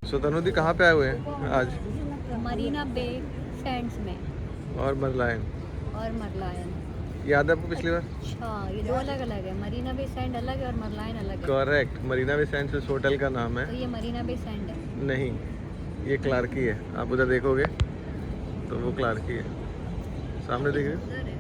सो तनुदी कहाँ पे आए हुए हैं आज? मरीना बे सैंड्स में और मरलायन और मरलायन। याद है आपको पिछली बार? अच्छा, ये दो अलग अलग है, मरीना बे सैंड अलग है और मरलायन अलग है। करेक्ट, मरीना बे सैंड्स इस होटल का नाम है। तो ये मरीना बे सैंड है? नहीं, ये क्लार्की है। आप उधर देखोगे तो वो क्लार्की है, सामने देख रहे हो? उधर है।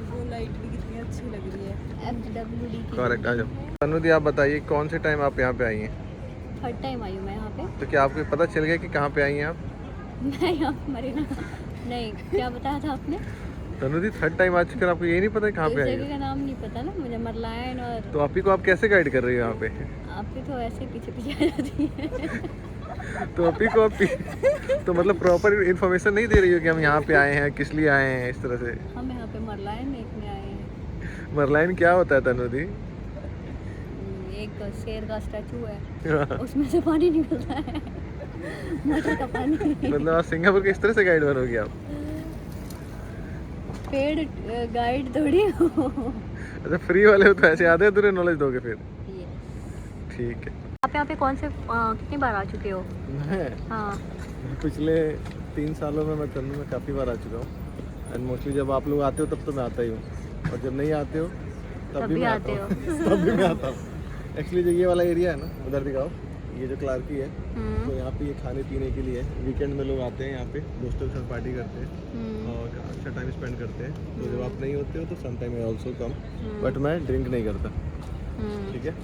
वो लाइट भी कितनी अच्छी लग रही है। FWD की। करेक्ट, आ जाओ। तनुदी आप बताइए कौन से टाइम आप यहाँ पे आई हैं? थर्ड टाइम आई हूँ मैं यहाँ पे। तो क्या आपको पता चल गया कि कहाँ पे आई हैं आप? मैं यहाँ पे मरीना नहीं, क्या बताया था आपने? तनुदी थर्ड टाइम आ चुके, आपको यही नहीं पता है कहाँ इस पे आई जगह हैं? का नाम नहीं पता ना मुझे, मरलायन और तो आप ही को आप कैसे गाइड कर रही हो यहाँ पे? आप भी तो ऐसे पीछे पीछे आ जाती है। तो आप ही को आप तो मतलब प्रॉपर इन्फॉर्मेशन नहीं दे रही हो कि हम यहाँ पे आए हैं, किस लिए आए हैं, इस तरह से? हम यहाँ पे मरलायन देखने आए हैं। मरलाइन क्या होता है तनुदी? एक शेर का स्टैचू है, उसमें से पानी निकलता है, मटर का पानी। मतलब आप सिंगापुर के इस तरह से गाइड बनोगी आप? पेड गाइड थोड़ी हो। अच्छा, फ्री वाले हो तो ऐसे आधे अधूरे नॉलेज दोगे फिर? ठीक है। आप यहाँ पे कौन से कितनी बार आ चुके हो? मैं हाँ। पिछले 3 सालों में मैं तनु में काफ़ी बार आ चुका हूँ। एंड मोस्टली जब आप लोग आते हो तब तो मैं आता ही हूँ, और जब नहीं आते हो तब भी मैं आता आते हूँ। तब भी मैं आता हूँ। एक्चुअली जो ये वाला एरिया है ना, उधर दिखाओ, ये जो क्लार्की है, तो यहाँ पे ये खाने पीने के लिए वीकेंड में लोग आते हैं यहाँ पे, दोस्तों के साथ पार्टी करते हैं और अच्छा टाइम स्पेंड करते हैं। तो जब आप नहीं होते हो तो some time I also come, but मैं ड्रिंक नहीं करता, ठीक है?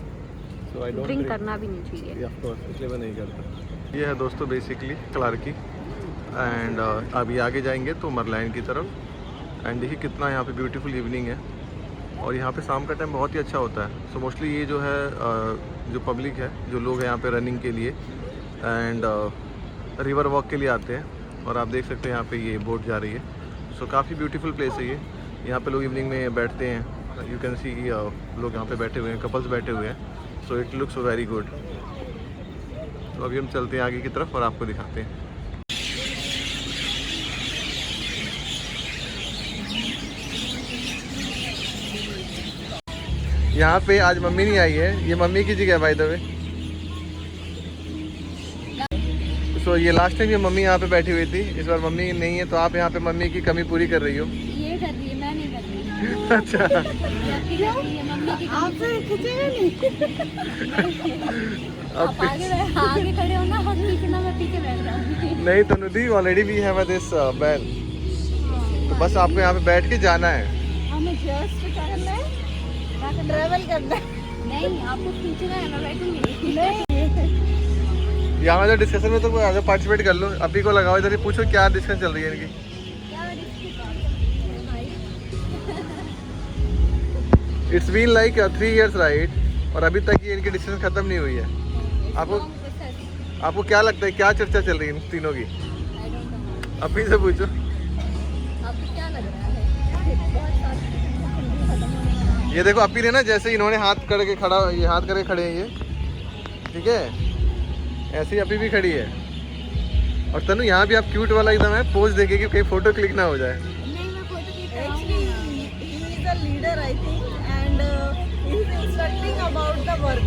सो आई डोंट ड्रिंक करना भी नहीं चाहिए। ऑफ कोर्स, इसलिए मैं नहीं करता। ये है दोस्तों बेसिकली क्लार्की, एंड अभी आगे जाएंगे तो मरलाइन की तरफ। एंड देखिए कितना यहाँ पे ब्यूटीफुल इवनिंग है, और यहाँ पे शाम का टाइम बहुत ही अच्छा होता है। सो मोस्टली ये जो है जो पब्लिक है, जो लोग हैं यहाँ पे रनिंग के लिए एंड रिवर वॉक के लिए आते हैं। और आप देख सकते हैं यहाँ पे ये बोट जा रही है। सो काफ़ी ब्यूटीफुल प्लेस है ये। यहाँ पे लोग इवनिंग में बैठते हैं, यू कैन सी लोग यहाँ पे बैठे हुए हैं, कपल्स बैठे हुए हैं। So it looks very good. तो अभी हम चलते हैं आगे की तरफ और आपको दिखाते हैं। यहाँ पे आज मम्मी नहीं आई है, ये मम्मी की जगह है बाय द वे। सो ये लास्ट टाइम ये मम्मी यहाँ पे बैठी हुई थी, इस बार मम्मी नहीं है, तो आप यहाँ पे मम्मी की कमी पूरी कर रही हो। ये कर रही है, मैं नहीं कर रही। अच्छा, मम्मी की आपसे खींचेगा नहीं। आप आगे खड़े हो ना, हम पीछे ना, मैं पीछे बैठ जाऊंगी। नहीं तनुदी, ऑलरेडी वी हैव दिस बैल, तो बस आपको यहाँ पे बैठ के जाना है। हमें जस्ट करना है, ट्रैवल करना है। नहीं, आपको खींचना है, मैं बैठूंगी। नहीं, यहाँ जो डिस्कशन में तो आगे पार्टिसिपेट कर लो, अभी को लगाओ इधर ही, पूछो क्या डिस्कशन चल रही है इनकी। It's been like 3 years right, और अभी तक ये इनकी डिस्कशन खत्म नहीं हुई है। आपको क्या लगता है क्या चर्चा चल रही है इन तीनों की? अभी से पूछो। आपको क्या लग रहा है? ये देखो अपी ने ना, जैसे इन्होंने हाथ करके खड़ा, ये हाथ करके खड़े हैं ये, ठीक है? ऐसे ही अपी भी खड़ी है। और तनु यहाँ भी आप क्यूट वाला एकदम है, पोज देखे कि कहीं फोटो क्लिक ना हो जाए। नहीं, मैं photo click actually he is a leader I think and he is instructing about the work.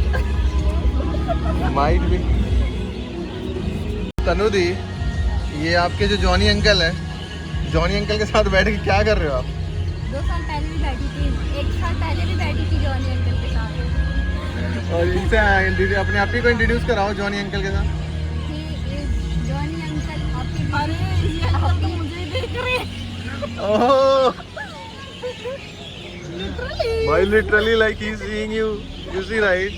Might भी। तनु दी, ये आपके जो जॉनी अंकल है, जॉनी अंकल के साथ बैठ के क्या कर रहे हो आप? 2 साल पहले भी बैठी थी, 1 साल पहले भी बैठी थी जॉनी अंकल के साथ। और इनसे अपने आप ही को इंट्रोड्यूस कराओ जॉनी अंकल के साथ। जॉनी अंकल आपकी अरे ये अंकल तो मुझे देख रहे हैं। Oh Literally. भाई, literally like he is seeing you, you see right?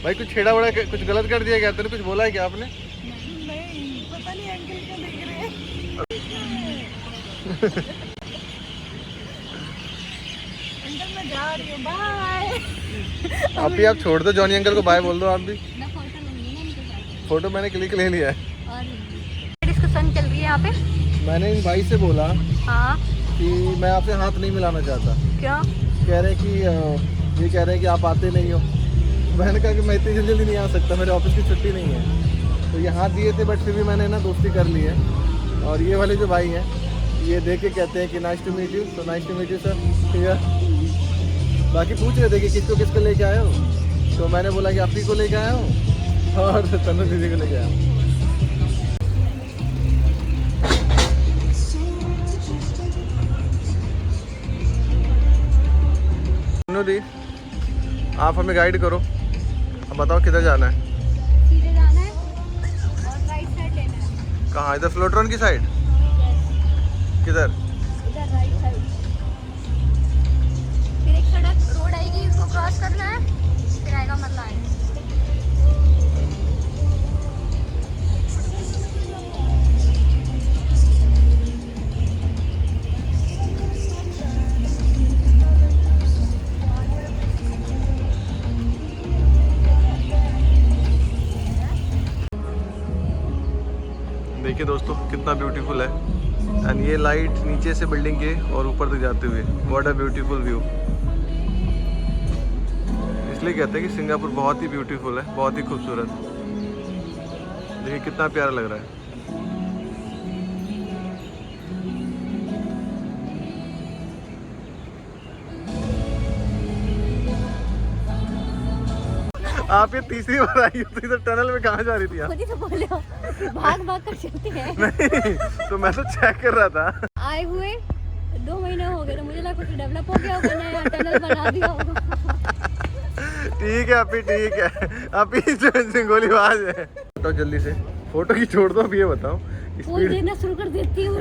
भाई कुछ छेड़ा वड़ा कुछ गलत कर दिया क्या? तूने कुछ बोला है क्या आपने? नहीं, पता नहीं अंकल क्या देख रहे हैं। अंकल मैं जा रही हूँ, बाय। आप ही आप छोड़ दो, जॉनी अंकल को बाय बोल दो आप भी। मैं फोटो लूंगी ना इनके साथ। फोटो मैंने क्लिक ले लिया है। और डिस्कशन चल रही है यहाँ पे। मैंने इन भाई से बोला हाँ, कि मैं आपसे हाथ नहीं मिलाना चाहता। क्यों? कह रहे हैं कि ये कह रहे हैं कि आप आते नहीं हो। मैंने कहा कि मैं इतनी जल्दी नहीं आ सकता, मेरे ऑफिस की छुट्टी नहीं है। तो ये हाथ दिए थे, बट फिर भी मैंने ना दोस्ती कर ली है। और ये वाले जो भाई हैं, ये देख के कहते हैं कि nice to meet you. So nice to meet you sir. ठीक है, बाकी पूछ रहे थे कि किसको किसको लेके आए हो। तो मैंने बोला कि अपी को लेके आया हूँ और तनु दीदी को लेके आया हूँ। तनु दी, आप हमें गाइड करो, अब बताओ किधर जाना है। सीधे जाना है और राइट साइड लेना है। कहाँ? इधर फ्लोट्रॉन की साइड? किधर? इधर राइट साइड, फिर एक सड़क रोड आएगी, उसको क्रॉस करना है, फिर आएगा मरलान। देखिए दोस्तों कितना ब्यूटीफुल है। एंड ये लाइट नीचे से बिल्डिंग के और ऊपर तक जाते हुए, व्हाट अ ब्यूटीफुल व्यू। इसलिए कहते हैं कि सिंगापुर बहुत ही ब्यूटीफुल है, बहुत ही खूबसूरत। देखिए कितना प्यारा लग रहा है। आप ये तीसरी बार आई हो तो इधर टनल में कहाँ जा रही थी आप? खुद ही तो बोले हो, भाग भाग कर चलते हैं। नहीं तो मैं तो चेक कर रहा था। आए हुए 2 महीने हो गए तो मुझे लगा कुछ डेवलप हो गया होगा, नया टनल बना दिया होगा। ठीक है अभी, ठीक है अभी जो गोलीबाज है। बताओ जल्दी से, फोटो की छोड़ दो। अब ये बताओ बोल देना शुरू कर देती हूँ।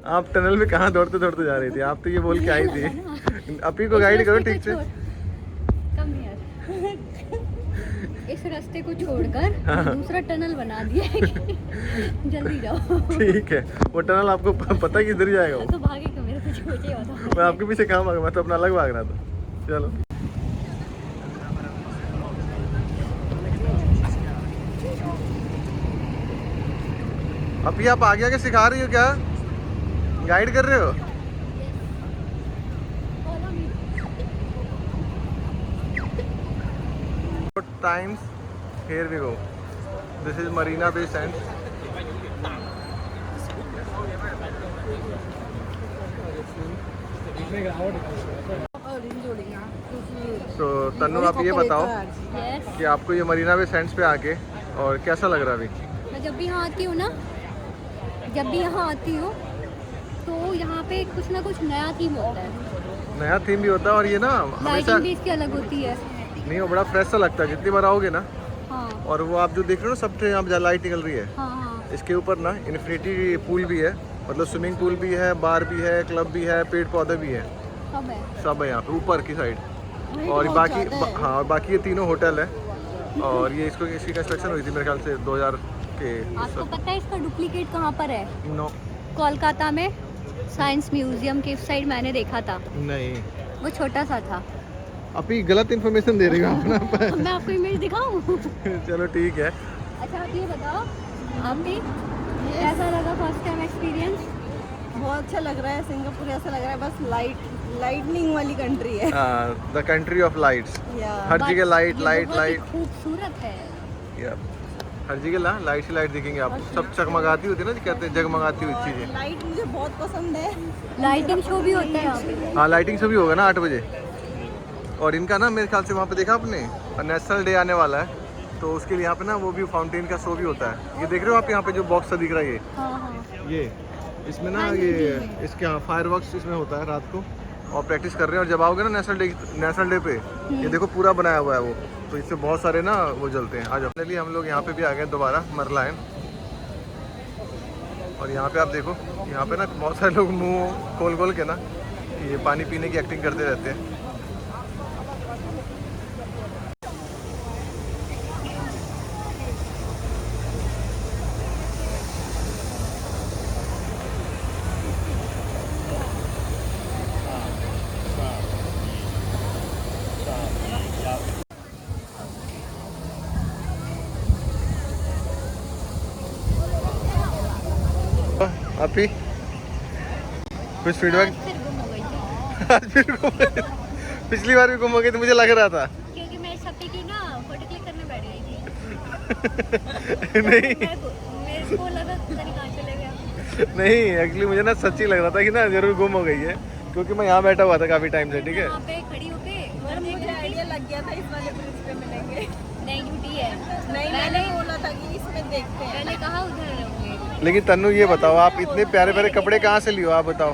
आप टनल में कहाँ दौड़ते दौड़ते जा रही थी? आप तो ये बोल के आई थी। अपी को गाइड करो ठीक से। कम यार, इस रास्ते को छोड़कर दूसरा टनल बना दिया है। जल्दी जाओ। ठीक है, वो टनल आपको पता है किधर जाएगा वो? तो भागेगा, मेरे को सोचे बताओ। मैं आपके पीछे कहाँ भागा? मैं तो अपना अलग भाग रहा था। चलो अभी आप आगे आगे सिखा रही हो क्या? गाइड कर रहे हो? Times, here we go. This is Marina Bay Sands. So Tannu आप ये बताओ Yes. कि आपको ये मरीना बे सैंड्स पे आके और कैसा लग रहा है अभी? मैं जब भी यहाँ आती हूँ ना, जब भी यहाँ आती हूँ तो यहाँ पे कुछ ना कुछ नया थीम होता है। नया थीम भी होता है और ये ना हमेशा लाइटिंग भी इसकी अलग होती है। नहीं, वो बड़ा फ्रेश सा लगता है जितनी बार आओगे ना। हाँ और वो आप जो देख रहे हो ना, सब यहाँ पे लाइट निकल रही है। हाँ हाँ। इसके ऊपर ना इन्फिनिटी पूल भी है, मतलब स्विमिंग पूल भी है, बार भी है, क्लब भी है, पेड़ पौधे भी है, सब है। सब है यहाँ पे ऊपर की साइड। और बहुत बाकी ज़्यादा है। हाँ, और बाकी ये तीनों होटल है। और ये इसकी कंस्ट्रक्शन हुई थी मेरे ख्याल से 2000 के। आपको पता है इसका डुप्लीकेट कहाँ पर है? नो कोलकाता में साइंस म्यूजियम के उस साइड मैंने देखा था, नहीं, वो छोटा सा था। अभी गलत इन्फॉर्मेशन दे रही हो आप ना। मैं आपको इमेज दिखाऊं? चलो ठीक है। अच्छा आप ये बताओ, आपने कैसा लगा फर्स्ट टाइम एक्सपीरियंस? बहुत अच्छा लग रहा है सिंगापुर, ऐसा लग रहा है बस लाइटनिंग वाली कंट्री है। The country of lights. या हर जगह लाइट ये लाइट बहुत ही लाइट। खूबसूरत है। या हर जगह लाइट ही लाइट दिखेंगे आपको। सब चगमगाती होती है ना, कहते हैं जगमगाती हुई चीजें। लाइट मुझे बहुत पसंद है। लाइटिंग शो भी होता है यहाँ पे। हाँ लाइटिंग शो भी होगा ना 8 बजे। और इनका ना मेरे ख्याल से वहाँ पे देखा आपने, नेशनल डे आने वाला है तो उसके लिए यहाँ पे ना वो भी फाउंटेन का शो भी होता है। ये देख रहे हो आप यहाँ पे जो बॉक्स सा दिख रहा है, हाँ हाँ। ये इसमें ना हाँ, ये जी। इसके यहाँ फायरवर्क्स इसमें होता है रात को। और प्रैक्टिस कर रहे हैं और जब आओगे ना नेशनल डे पे, ये देखो पूरा बनाया हुआ है वो, तो इससे बहुत सारे ना वो जलते हैं। आज अपने लिए हम लोग यहाँ पे भी आ गए दोबारा मरलायन। और यहाँ पे आप देखो, यहाँ पे ना बहुत सारे लोग मुंह खोल खोल के ना ये पानी पीने की एक्टिंग करते रहते हैं। अभी कुछ फीडबैक? फिर गुम हो गई थी आज फिर गुम हो गई। पिछली बार भी गुम हो गई थी, मुझे लग रहा था। क्योंकि मैं सपी की ना फोटो क्लिक करने बैठ गई थी। नहीं मेरे को लगा पता नहीं कहाँ चले गया। नहीं, एक्चुअली मुझे ना सच्ची लग रहा था कि ना जरूर गुम हो गई है, क्योंकि मैं यहाँ बैठा हुआ था काफी टाइम से। ठीक है, यहाँ पे खड़ी होके मुझे आइडिया लग गया था इस वाले ब्रिज पे मिलेंगे। नहीं झूठी है। नहीं, मैंने बोला था कि इसमें देखते हैं। मैंने कहा उधर रहूंगे। लेकिन तन्नू ये बताओ, आप इतने प्यारे प्यारे कपड़े कहाँ से लियो, आप बताओ।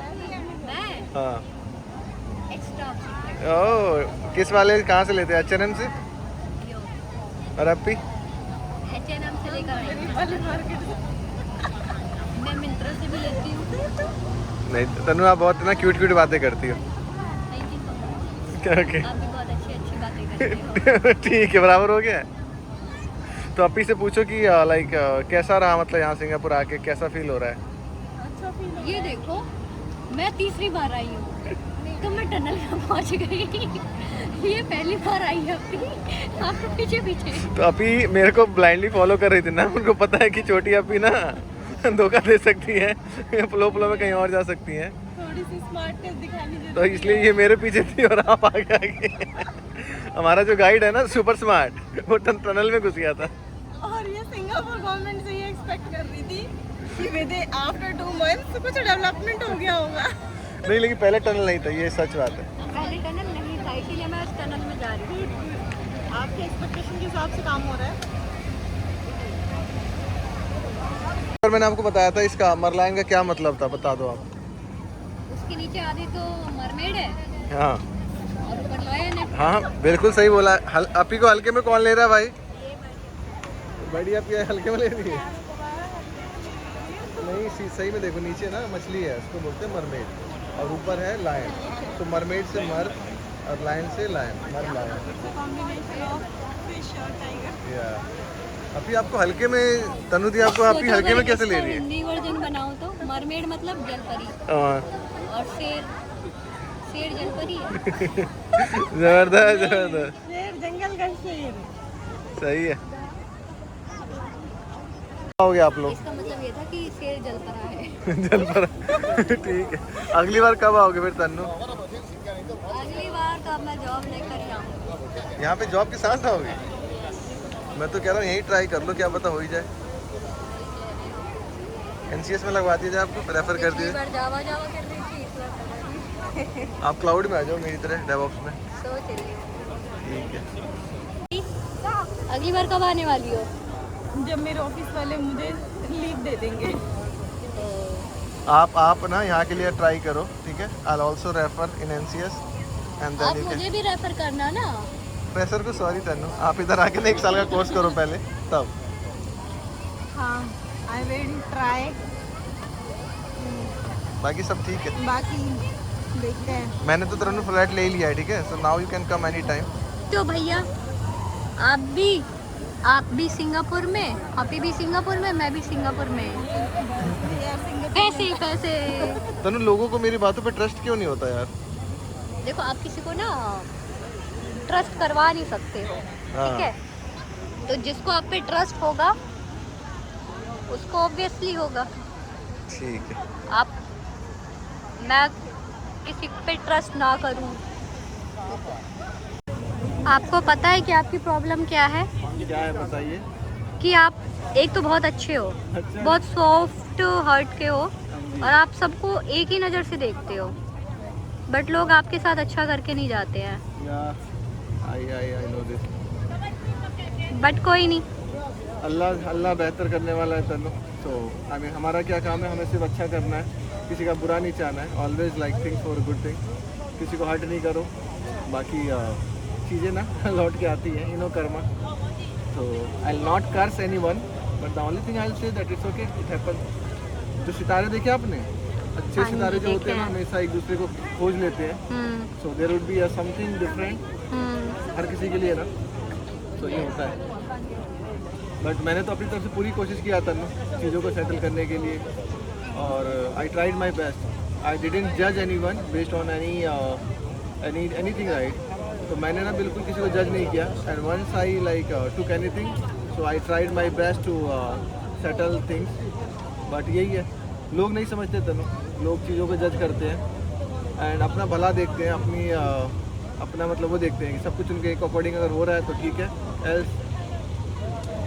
मैं हाँ एक्स्ट्रा ओ, किस वाले कहाँ से लेते हैं? H&M से? क्यों और आप भी? H&M से लेकर आई हूँ। मैं मिंत्रा से भी लेती हूँ। नहीं तन्नू, आप बहुत ना क्यूट क्यूट बातें करती हो। Thank you so much. क्या ओके आप भी बहुत अच्छी अच्छी बातें करते हो। ठीक है, बराबर हो गया। तो अपी से पूछो कि लाइक कैसा रहा, मतलब यहाँ सिंगापुर आके कैसा फील हो रहा है? अच्छा फील। ये देखो, मैं तीसरी बार आई हूँ तो मैं टनल में पहुँच गई। ये पहली बार आई है अपनी, आपको पीछे पीछे। तो अपी मेरे को ब्लाइंडली फॉलो कर रही थी ना, उनको पता है कि छोटी अपी ना धोखा दे सकती है, फ्लो फ्लो में कहीं और जा सकती है, थोड़ी सी स्मार्टनेस दिखानी जरूरी तो इसलिए ये मेरे पीछे थी और आप आगे आ गए। हमारा जो गाइड है ना सुपर स्मार्ट, वो टनल में घुस गया था। और ये सिंगापुर गवर्नमेंट से ये एक्सपेक्ट कर रही थी कि विद आफ्टर 2 मंथ्स कुछ डेवलपमेंट हो गया होगा। नहीं लेकिन पहले टनल नहीं था, ये सच बात है। पहले टनल नहीं था, इसीलिए मैं उस टनल में जा रही हूँ। आपके एक्सपेक्टेशन के हिसाब से काम हो रहा है। और मैंने आपको बताया था इसका मरलाइन का क्या मतलब था, बता दो आप। उसके नीचे आधी तो मरमेड है हाँ और ऊपर लॉयन है। हाँ बिल्कुल सही बोला। अपी को हल्के में कौन ले रहा है भाई? बड़ी अपी हल्के में ले रही है। नहीं सही में देखो, नीचे ना मछली है, उसको बोलते हैं मरमेड, और ऊपर है लायन। तो मरमेड से मर और लायन से लायन, मर लायन। या अभी आपको हल्के में, तनु दी आपको अभी हल्के में कैसे ले रही है? हिंदी वर्जन बनाओ तो मरमेड मतलब जलपरी और शेर जलपरी है। जबरदस्त जबरदस्त, शेर जंगल का शेर। सही है। हो गया आप लोग? इसका मतलब ये था कि शेर जलपरा है। जलपरा ठीक है। अगली बार कब आओगे फिर तन्नू? अगली बार तो अब मैं जॉब लेकर ही आऊँगी। यहाँ पे जॉब के साथ आओगे? मैं तो कह रहा हूँ यही ट्राई कर लो, क्या पता हो ही जाए। NCS में लगवा दिया जाए, आपको रेफर कर दिए। जावा कर रही थी, इस बार पता नहीं। आप क्लाउड में आ जाओ मेरी तरह, डेवऑप्स में। सोच रही हूँ। ठीक है। अगली बार कब आने वाली हो? जब मेरे ऑफिस वाले मुझे लीव दे देंगे। आप ना यहाँ के लिए ट्राई करो, ठीक है? I also refer in NCS and आप देन यू मुझे भी रेफर करना ना। प्रेशर को सॉरी तन्नू, आप इधर आके ना 1 साल का कोर्स करो पहले, तब। हाँ, आई विल ट्राई। बाकी सब ठीक है। बाकी देखते हैं। मैंने तो तुरंत फ्लैट ले ही लिया है, ठीक है? So now you can come any time. तो भैया आप भी सिंगापुर में, अभी भी सिंगापुर में, मैं भी सिंगापुर में। पैसे तनु, लोगों को मेरी बातों पे ट्रस्ट क्यों नहीं होता यार? देखो, आप किसी को ना ट्रस्ट करवा नहीं सकते हो, हाँ। ठीक है? तो जिसको आप पे ट्रस्ट होगा उसको ऑब्वियसली होगा। ठीक है। मैं किसी पे ट्रस्ट ना करूं। आपको पता है कि आपकी प्रॉब्लम क्या है? क्या है बताइए? कि आप एक तो बहुत अच्छे हो, बहुत सॉफ्ट हार्ट के हो, और आप सबको एक ही नज़र से देखते हो, बट लोग आपके साथ अच्छा करके नहीं जाते हैं। I know this. बट कोई नहीं, अल्लाह बेहतर करने वाला है तनु। तो हमें, हमारा क्या काम है? हमें सिर्फ अच्छा करना है, किसी का बुरा नहीं चाहना है। Always like think for good thing, किसी को हर्ट नहीं करो। बाकी चीज़ें ना लौट के आती हैं, नो कर्मा। तो I will not curse anyone, but the only thing I will say that it's okay, it happen. जो सितारे देखे आपने, अच्छे हाँ, सितारे जो होते हैं ना, देखे हैं। हमेशा एक दूसरे को खोज लेते हैं। So there would be something different हर किसी के लिए ना, तो ये होता है। बट मैंने तो अपनी तरफ से पूरी कोशिश किया था ना चीज़ों को सेटल करने के लिए, और I tried my best. I didn't जज anyone based on anything right. तो मैंने ना बिल्कुल किसी को जज नहीं किया, and once I like took anything, so I tried my best to settle things. But यही है, लोग नहीं समझते तनु, लोग चीज़ों को जज करते हैं एंड अपना भला देखते हैं, अपनी अपना मतलब वो देखते हैं कि सब कुछ उनके अकॉर्डिंग अगर हो रहा है तो ठीक है, else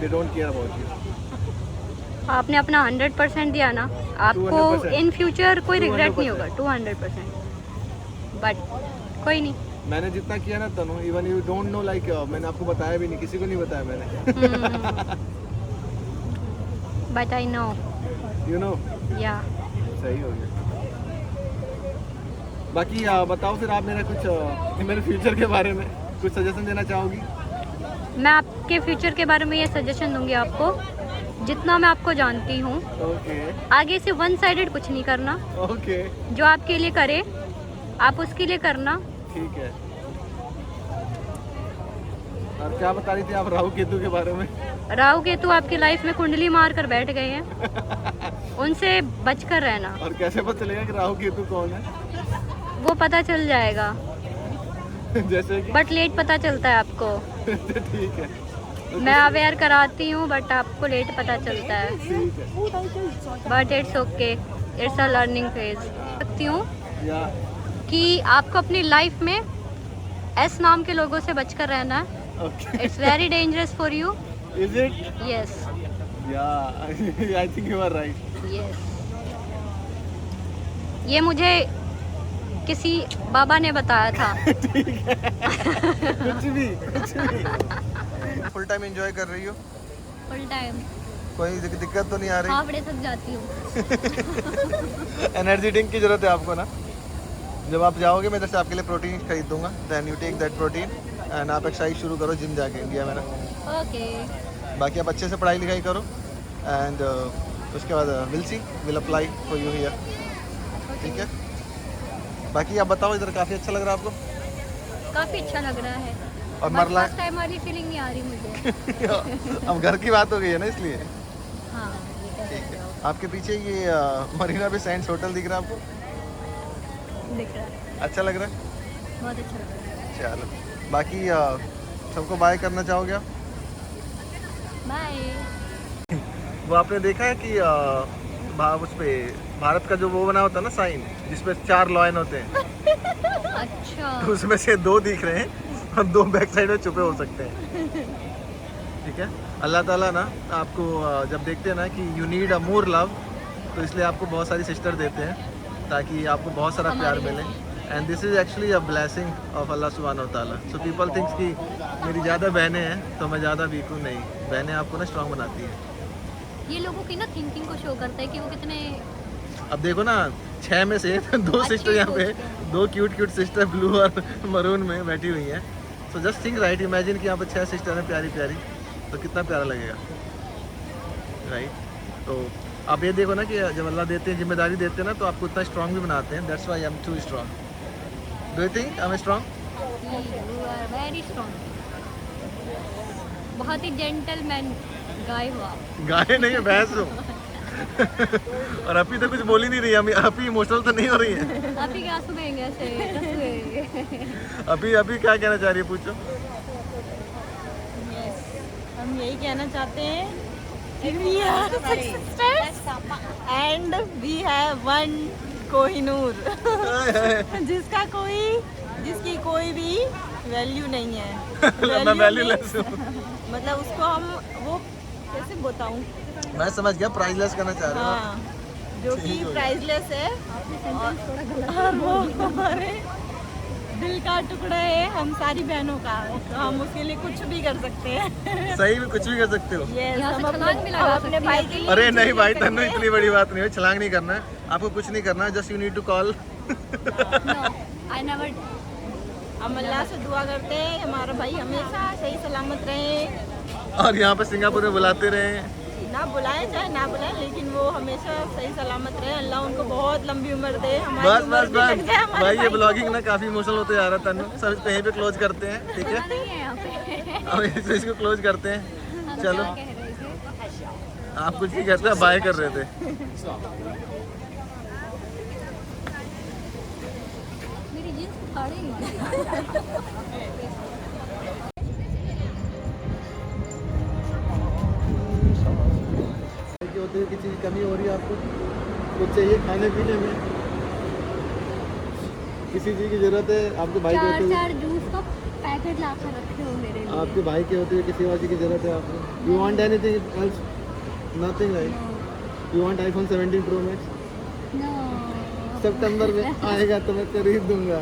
they don't care about you. आपने अपना 100% दिया ना, आपको 200%। इन फ्यूचर कोई रिग्रेट नहीं 200%। होगा। 200%। बट कोई नहीं, मैंने जितना किया ना Tanu, even you don't know like, मैंने आपको बताया भी नहीं, किसी को नहीं बताया मैंने। But I know. You know. या सही हो गया। बाकी बताओ फिर आप मेरा कुछ मेरे फ्यूचर के बारे में कुछ सजेशन देना चाहोगी? मैं आपके फ्यूचर के बारे में ये सजेशन दूंगी आपको, जितना मैं आपको जानती हूँ। ओके। आगे से वन साइडेड कुछ नहीं करना। ओके। जो आपके लिए करे आप उसके लिए करना। ठीक है। और क्या बता रही थी आप राहु केतु के बारे में? राहु केतु आपकी लाइफ में कुंडली मार कर बैठ गए हैं, उनसे बचकर रहना। और कैसे पता चलेगा कि राहु केतु कौन है? वो पता चल जाएगा। जैसे कि? बट लेट पता चलता है आपको। ठीक है। मैं अवेयर कराती हूँ बट आपको लेट पता चलता है। ठीक है। But it's okay, it's a learning phase. सकती हूँ या कि आपको अपनी लाइफ में एस नाम के लोगों से बचकर रहना है। Okay. It's very dangerous for you. Is it? Yes yeah I think you are right. Yes. ये मुझे किसी बाबा ने बताया था। ठीक है। कुछ भी। फुल टाइम एंजॉय कर रही हो? Full time. कोई दिक्कत तो नहीं आ रही? हाफ डे तक जाती हूँ। एनर्जी ड्रिंक की जरूरत है आपको ना? जब आप जाओगे मैं इधर से आपके लिए प्रोटीन खरीद दूंगा, then you take that protein and आप एक्सरसाइज शुरू करो जिम जाके इंडिया में ना। ओके। बाकी आप अच्छे से पढ़ाई लिखाई करो एंड उसके बाद will see will apply for you here. ठीक है। बाकी आप बताओ, इधर काफ़ी अच्छा लग रहा है आपको? काफी अच्छा लग रहा है। और बस मरला फर्स्ट टाइम वाली फीलिंग नहीं आ रही मुझे। अब घर की बात हो गई है ना इसलिए। हाँ ये कह ठीक सकते है। हो। आपके पीछे ये मरीना पे सैंड्स होटल दिख रहा है आपको? दिख रहा है, अच्छा लग रहा है? बहुत अच्छा लग रहा है। चलो बाकी सबको बाय करना चाहोगे आप? बाय। वो आपने देखा है कि उस पे भारत का जो वो बना होता है ना साइन, जिसपे 4 लॉयन होते हैं, अच्छा। तो उसमें से 2 दिख रहे हैं और 2 बैक साइड में छुपे हो सकते हैं। ठीक है। अल्लाह ताला ना आपको जब देखते हैं ना कि you need a more love, तो इसलिए आपको बहुत सारी सिस्टर देते हैं ताकि आपको बहुत सारा प्यार मिले। And this is actually a blessing of Allah सुब्हानहू व तआला। सो पीपल थिंक्स कि मेरी ज़्यादा बहनें हैं तो मैं ज़्यादा वीक हूँ। नहीं, बहनें आपको ना स्ट्रांग बनाती हैं। ये लोगों की ना थिंकिंग को शो करता है कि वो कितने अब देखो ना, 6 में से 2 सिस्टर यहाँ पे, 2 क्यूट सिस्टर ब्लू और मरून में बैठी हुई हैं। So just think right, imagine कि यहाँ पे 6 सिस्टर हैं प्यारी प्यारी, तो कितना प्यारा लगेगा, राइट? तो आप ये देखो ना कि जब अल्लाह देते हैं, जिम्मेदारी देते हैं ना, तो आपको उतना स्ट्रांग भी बनाते हैं। That's why I am too strong. Do you think I am strong? You are very strong. बहुत ही जेंटलमैन गाय हो आप। गाय नहीं है, भैंस हो। और अभी तो कुछ बोल ही नहीं रही, अभी इमोशनल तो नहीं हो रही है। आप ही क्या सुनेंगे ऐसे? अभी क्या कहना चाह रही है, पूछो। Yes, हम यही कहना चाहते हैं कि we are sisters and we have one Kohinoor, जिसकी कोई भी वैल्यू नहीं है। मैं वैल्यूलेस हूँ। मतलब उसको हम वो कैसे बताऊं? मैं समझ गया, प्राइसलेस करना चाह रहा हूँ। हाँ, जो कि प्राइसलेस है और वो हमारे दिल का टुकड़ा है, हम सारी बहनों का। तो हम उसके लिए कुछ भी कर सकते हैं। सही में कुछ भी कर सकते हो। Yes, यहाँ से हम छलांग भी लगा अपने सकते भाई हैं। के लिए अरे नहीं भाई, कुछ भी तन्नू कर इतनी बड़ी बात नहीं है, छलांग नहीं करना है आपको, कुछ नहीं करना है, just you need to call. No, I never. हम अल्लाह से दुआ करते हैं कि हमारा भाई हमेशा सही सलामत रहे, और यहाँ पे सिंगापुर में बुलाते रहे। ना बुलाए चाहे ना बुलाए, लेकिन वो हमेशा सही सलामत रहे। अल्लाह उनको बहुत लंबी उम्र दे, हमारी बस उम्र बस भी लग जाए बस हमारे भाई, ये भाई को। ब्लॉगिंग ना काफी इमोशनल होते जा रहा है तन्नू। सब यहीं पे क्लोज करते हैं, ठीक है? खाना नहीं है यहाँ पे। अब इसको क्लोज करते हैं। हम चलो, क्या कह रहे थे? आप कुछ नहीं कहते, बाय कर रहे थे। मेरी जींस उखाड़ी नहीं। होते हुए किसी की कमी हो रही है आपको, कुछ चाहिए खाने पीने में, किसी चीज़ की जरूरत है आपके भाई के होते हुए, 4 जूस का पैकेट ला कर रखे हो मेरे लिए। आपके भाई के होते हुए किसी और चीज़ की जरूरत है आपको? You want anything else? Nothing, right? You want iPhone 17 Pro Max? No. सितंबर में आएगा तो मैं खरीद दूंगा।